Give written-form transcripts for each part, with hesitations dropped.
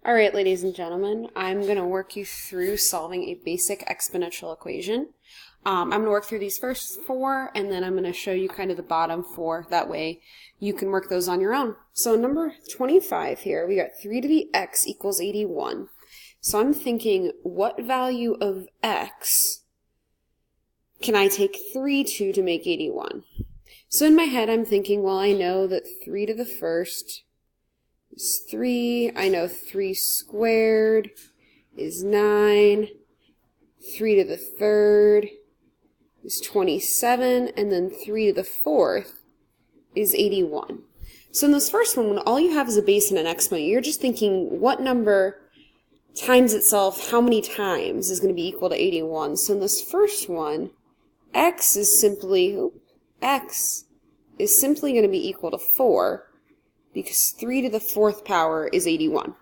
All right, ladies and gentlemen, I'm going to work you through solving a basic exponential equation. I'm going to work through these first four, and then I'm going to show you kind of the bottom four. That way you can work those on your own. So number 25 here, we got 3 to the x equals 81. So I'm thinking, what value of x can I take 3 to make 81? So in my head, I'm thinking, well, I know that 3 to the first is 3. I know 3 squared is 9. 3 to the third is 27. And then 3 to the fourth is 81. So in this first one, when all you have is a base and an exponent, you're just thinking what number times itself how many times is going to be equal to 81. So in this first one, x is simply going to be equal to 4, because 3 to the fourth power is 81.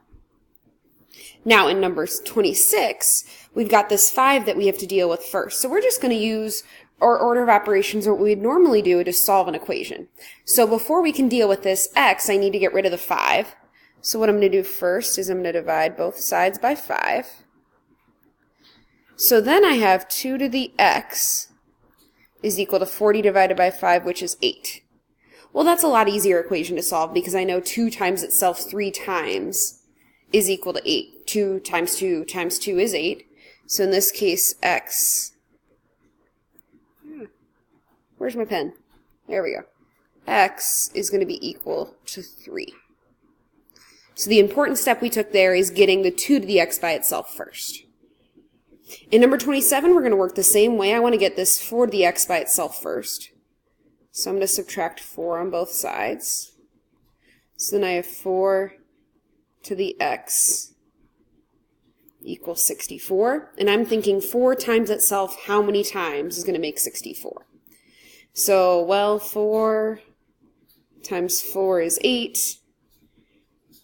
Now in number 26, we've got this 5 that we have to deal with first. So we're just going to use our order of operations, what we'd normally do to solve an equation. So before we can deal with this x, I need to get rid of the 5. So what I'm going to do first is I'm going to divide both sides by 5. So then I have 2 to the x is equal to 40 divided by 5, which is 8. Well, that's a lot easier equation to solve because I know 2 times itself 3 times is equal to 8. 2 times 2 times 2 is 8. So in this case, x, where's my pen? There we go. X is going to be equal to 3. So the important step we took there is getting the 2 to the x by itself first. In number 27, we're going to work the same way. I want to get this 4 to the x by itself first. So I'm going to subtract 4 on both sides. So then I have 4 to the x equals 64. And I'm thinking 4 times itself how many times is going to make 64? So, well, 4 times 4 is 8.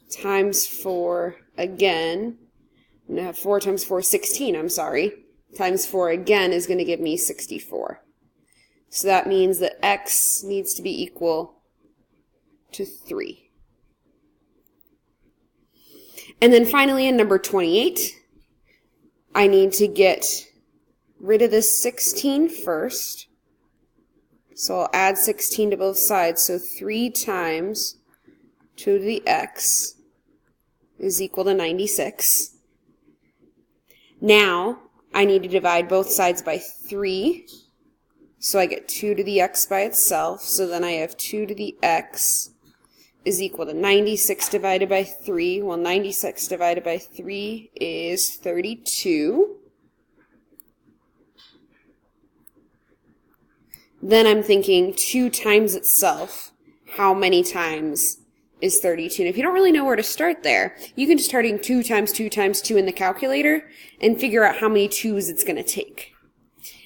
Times 4 again. I'm going to have 4 times 4 is 16, I'm sorry. Times 4 again is going to give me 64. So that means that x needs to be equal to 3. And then finally in number 28, I need to get rid of this 16 first. So I'll add 16 to both sides. So 3 times 2 to the x is equal to 96. Now I need to divide both sides by 3. So I get 2 to the x by itself. So then I have 2 to the x is equal to 96 divided by 3. Well, 96 divided by 3 is 32. Then I'm thinking 2 times itself. How many times is 32? And if you don't really know where to start there, you can just start in 2 times 2 times 2 in the calculator and figure out how many 2's it's going to take.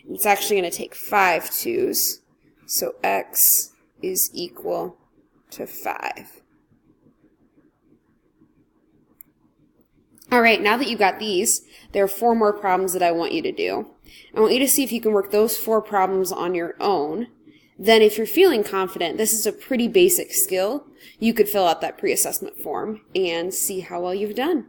It's actually going to take 5 2's. So x is equal to 5. All right, now that you've got these, there are 4 more problems that I want you to do. I want you to see if you can work those 4 problems on your own. Then if you're feeling confident, this is a pretty basic skill, you could fill out that pre-assessment form and see how well you've done.